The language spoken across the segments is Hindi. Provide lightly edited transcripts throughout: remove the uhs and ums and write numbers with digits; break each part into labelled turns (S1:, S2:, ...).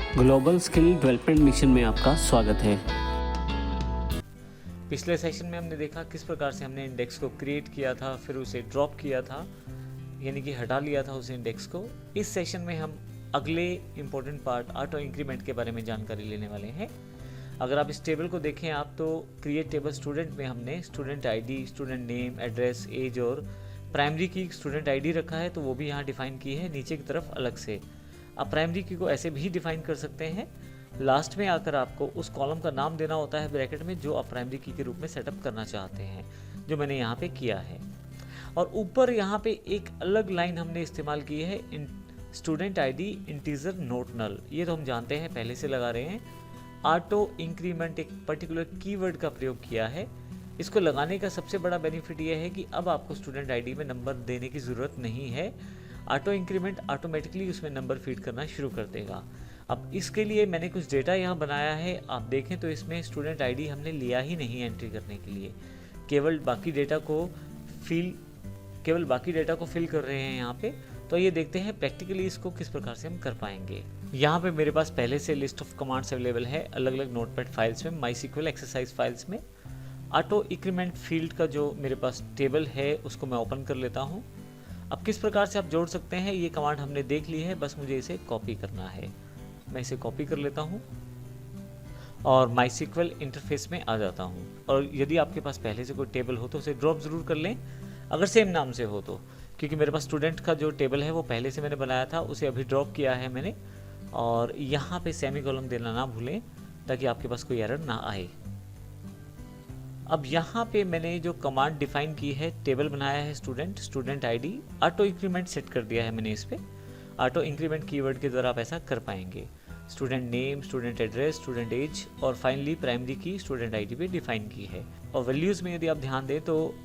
S1: ग्लोबल स्किल डेवलपमेंट मिशन में आपका स्वागत है।
S2: पिछले सेशन में हमने देखा किस प्रकार से हमने इंडेक्स को क्रिएट किया था, फिर उसे ड्रॉप किया था, यानी कि हटा लिया था उस इंडेक्स को। इस सेशन में हम अगले इम्पोर्टेंट पार्ट ऑटो इंक्रीमेंट के बारे में जानकारी लेने वाले हैं। अगर आप इस टेबल को देखें आप तो क्रिएट टेबल स्टूडेंट में हमने student ID, student name, address, age और प्राइमरी की स्टूडेंट आईडी रखा है, तो वो भी यहाँ डिफाइन की है नीचे की तरफ अलग से। आप प्राइमरी की को ऐसे भी डिफाइन कर सकते हैं। लास्ट में आकर आपको उस कॉलम का नाम देना होता है ब्रैकेट में जो आप प्राइमरी की के रूप में सेटअप करना चाहते हैं, जो मैंने यहाँ पे किया है। और ऊपर यहाँ पे एक अलग लाइन हमने इस्तेमाल की है, स्टूडेंट आईडी इंटीजर नोट नल। ये तो हम जानते हैं, पहले से लगा रहे हैं। ऑटो इंक्रीमेंट एक पर्टिकुलर कीवर्ड का प्रयोग किया है। इसको लगाने का सबसे बड़ा बेनिफिट ये है कि अब आपको स्टूडेंट आईडी में नंबर देने की ज़रूरत नहीं है। ऑटो इंक्रीमेंट ऑटोमेटिकली उसमें नंबर फीड करना शुरू कर देगा। अब इसके लिए मैंने कुछ डेटा यहाँ बनाया है, आप देखें तो इसमें स्टूडेंट आईडी हमने लिया ही नहीं एंट्री करने के लिए, केवल बाकी डेटा को फिल कर रहे हैं यहाँ पे। तो ये देखते हैं प्रैक्टिकली इसको किस प्रकार से हम कर पाएंगे। यहाँ पे मेरे पास पहले से लिस्ट ऑफ कमांड्स अवेलेबल है अलग अलग नोटपैड फाइल्स में, माईसीक्वल एक्सरसाइज फाइल्स में। ऑटो इंक्रीमेंट फील्ड का जो मेरे पास टेबल है उसको मैं ओपन कर लेता हूँ। अब किस प्रकार से आप जोड़ सकते हैं ये कमांड हमने देख ली है, बस मुझे इसे कॉपी करना है। मैं इसे कॉपी कर लेता हूँ और माईसीक्वल इंटरफेस में आ जाता हूँ। और यदि आपके पास पहले से कोई टेबल हो तो उसे ड्रॉप ज़रूर कर लें, अगर सेम नाम से हो तो, क्योंकि मेरे पास स्टूडेंट का जो टेबल है वो पहले से मैंने बनाया था, उसे अभी ड्रॉप किया है मैंने। और यहाँ पे सेमीकोलन देना ना भूलें ताकि आपके पास कोई एरर ना आए। अब यहाँ पे मैंने जो कमांड डिफाइन की है, टेबल बनाया है student ID, auto increment set कर दिया है मैंने इस पे। ऑटो इंक्रीमेंट कीवर्ड के द्वारा आप ऐसा कर पाएंगे। Student name, student address, student age और finally primary key student ID पे डिफाइन की है। और वैल्यूज़ में यदि आप ध्यान दें तो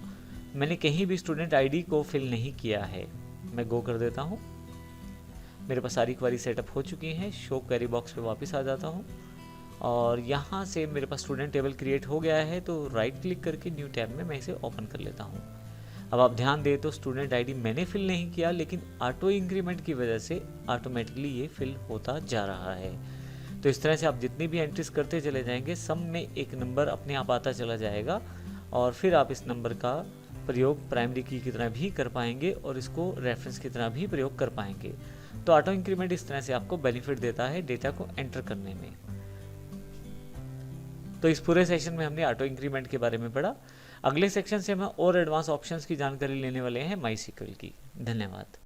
S2: मैंने कहीं भी स्टूडेंट आईडी को फिल नहीं किया है। मैं गो कर देता हूँ, मेरे पास सारी क्वेरी सेटअप हो चुकी हैं। शो क्वेरी बॉक्स पे वापस आ जाता हूँ और यहाँ से मेरे पास स्टूडेंट टेबल क्रिएट हो गया है, तो राइट क्लिक करके न्यू टैब में मैं इसे ओपन कर लेता हूँ। अब आप ध्यान दें तो स्टूडेंट आईडी मैंने फिल नहीं किया, लेकिन ऑटो इंक्रीमेंट की वजह से ऑटोमेटिकली ये फिल होता जा रहा है। तो इस तरह से आप जितनी भी एंट्रीज करते चले जाएंगे, सब में एक नंबर अपने आप आता चला जाएगा और फिर आप इस नंबर का प्रयोग प्राइमरी की तरह भी कर पाएंगे और इसको रेफरेंस की तरह भी प्रयोग कर पाएंगे। तो ऑटो इंक्रीमेंट इस तरह से आपको बेनिफिट देता है डेटा को एंटर करने में। तो इस पूरे सेशन में हमने ऑटो इंक्रीमेंट के बारे में पढ़ा। अगले सेक्शन से हम और एडवांस ऑप्शंस की जानकारी लेने वाले हैं माईसीक्वल की। धन्यवाद।